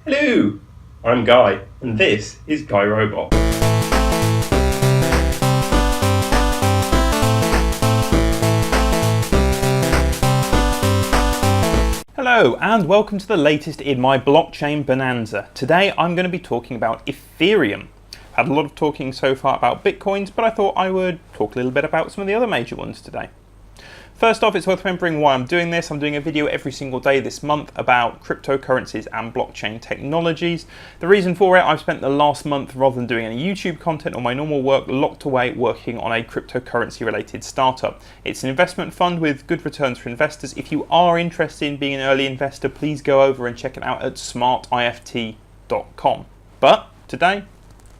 Hello, I'm Guy, and this is Guy Robot. Hello, and welcome to the latest in my blockchain bonanza. Today I'm going to be talking about Ethereum. I've had a lot of talking so far about Bitcoins, but I thought I would talk a little bit about some of the other major ones today. First off, it's worth remembering why I'm doing this. I'm doing a video every single day this month about cryptocurrencies and blockchain technologies. The reason for it, I've spent the last month, rather than doing any YouTube content or my normal work, locked away working on a cryptocurrency related startup. It's an investment fund with good returns for investors. If you are interested in being an early investor, please go over and check it out at smartift.com. But today,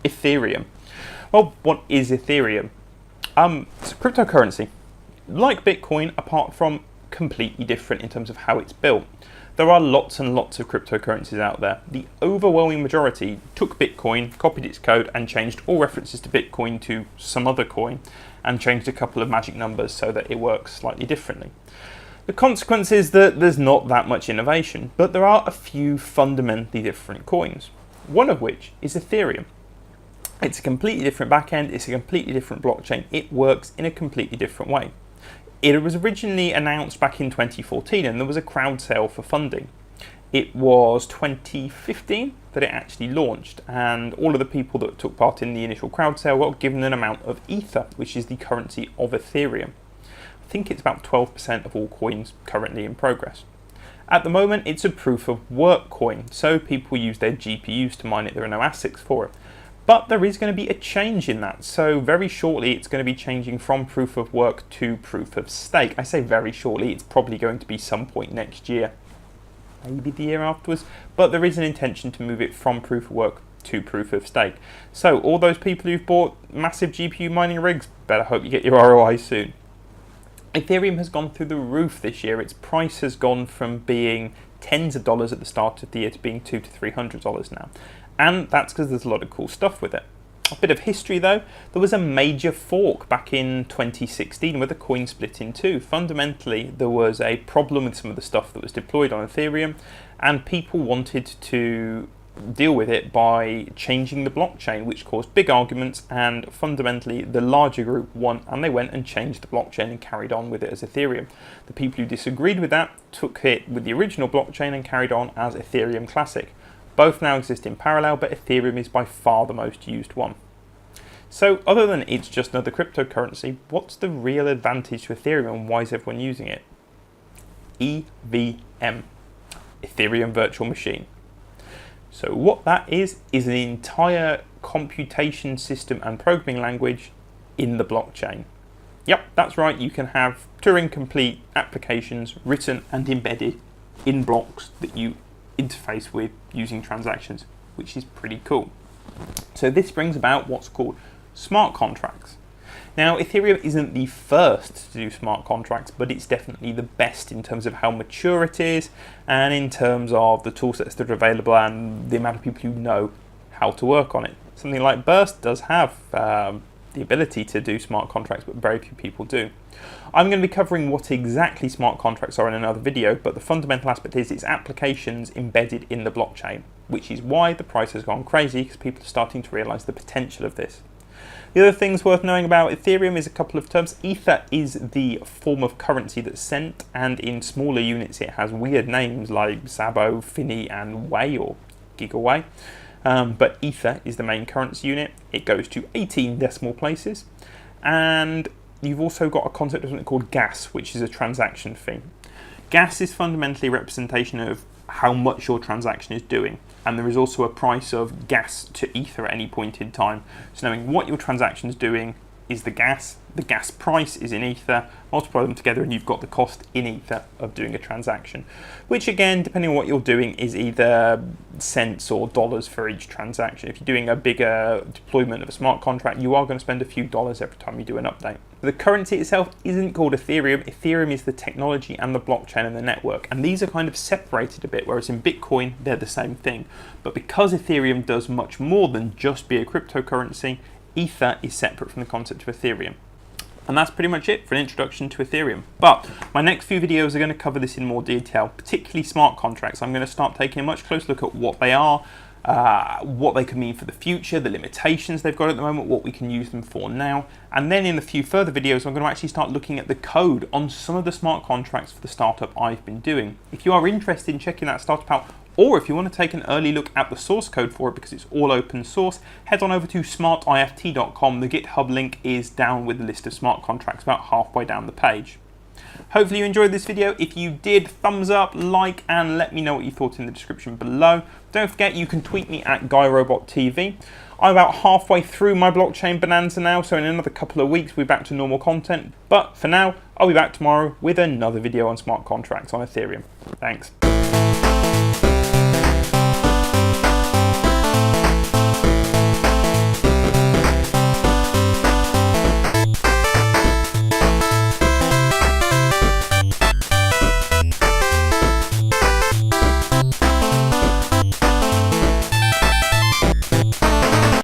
Ethereum. Well, what is Ethereum? It's a cryptocurrency. Like Bitcoin, apart from completely different in terms of how it's built. There are lots and lots of cryptocurrencies out there. The overwhelming majority took Bitcoin, copied its code, and changed all references to Bitcoin to some other coin, and changed a couple of magic numbers so that it works slightly differently. The consequence is that there's not that much innovation, but there are a few fundamentally different coins, one of which is Ethereum. It's a completely different backend, it's a completely different blockchain, it works in a completely different way. It was originally announced back in 2014 and there was a crowd sale for funding. It was 2015 that it actually launched, and all of the people that took part in the initial crowd sale got given an amount of Ether, which is the currency of Ethereum. I think it's about 12% of all coins currently in progress. At the moment, it's a proof of work coin, so people use their GPUs to mine it. There are no ASICs for it. But there is going to be a change in that. So very shortly, it's going to be changing from proof of work to proof of stake. I say very shortly, it's probably going to be some point next year, maybe the year afterwards. But there is an intention to move it from proof of work to proof of stake. So all those people who've bought massive GPU mining rigs, better hope you get your ROI soon. Ethereum has gone through the roof this year. Its price has gone from being tens of dollars at the start of the year to being $200 to $300 now. And that's because there's a lot of cool stuff with it. A bit of history though, there was a major fork back in 2016 where the coin split in two. Fundamentally, there was a problem with some of the stuff that was deployed on Ethereum, and people wanted to deal with it by changing the blockchain, which caused big arguments, and fundamentally the larger group won, and they went and changed the blockchain and carried on with it as Ethereum. The people who disagreed with that took it with the original blockchain and carried on as Ethereum Classic. Both now exist in parallel, but Ethereum is by far the most used one. So other than it's just another cryptocurrency, what's the real advantage to Ethereum and why is everyone using it? EVM, Ethereum Virtual Machine. So what that is an entire computation system and programming language in the blockchain. Yep, that's right, you can have Turing-complete applications written and embedded in blocks that you interface with using transactions, which is pretty cool. So this brings about what's called smart contracts. Now, Ethereum isn't the first to do smart contracts, but it's definitely the best in terms of how mature it is and in terms of the tool sets that are available and the amount of people who know how to work on it. Something like Burst does have the ability to do smart contracts, but very few people do. I'm going to be covering what exactly smart contracts are in another video, but the fundamental aspect is it's applications embedded in the blockchain, which is why the price has gone crazy, because people are starting to realize the potential of this. The other things worth knowing about Ethereum is a couple of terms. Ether is the form of currency that's sent, and in smaller units it has weird names like Sabo, Finny, and Way, or Gigaway. But Ether is the main currency unit. It goes to 18 decimal places, and you've also got a concept of something called gas, which is a transaction fee. Gas is fundamentally a representation of how much your transaction is doing, and there is also a price of gas to Ether at any point in time. So knowing what your transaction is doing is the gas price is in Ether, multiply them together and you've got the cost in Ether of doing a transaction, which again, depending on what you're doing, is either cents or dollars for each transaction. If you're doing a bigger deployment of a smart contract, you are going to spend a few dollars every time you do an update. The currency itself isn't called Ethereum. Ethereum is the technology and the blockchain and the network, and these are kind of separated a bit, whereas in Bitcoin they're the same thing. But because Ethereum does much more than just be a cryptocurrency, Ether is separate from the concept of Ethereum. And that's pretty much it for an introduction to Ethereum. But my next few videos are going to cover this in more detail, particularly smart contracts. I'm going to start taking a much closer look at what they are, what they could mean for the future, the limitations they've got at the moment, what we can use them for now. And then in a few further videos, I'm going to actually start looking at the code on some of the smart contracts for the startup I've been doing. If you are interested in checking that startup out, or if you want to take an early look at the source code for it because it's all open source, head on over to smartift.com. The GitHub link is down with the list of smart contracts about halfway down the page. Hopefully you enjoyed this video. If you did, thumbs up, like, and let me know what you thought in the description below. Don't forget you can tweet me at GuyRobotTV. I'm about halfway through my blockchain bonanza now, so in another couple of weeks we'll be back to normal content. But for now, I'll be back tomorrow with another video on smart contracts on Ethereum. Thanks.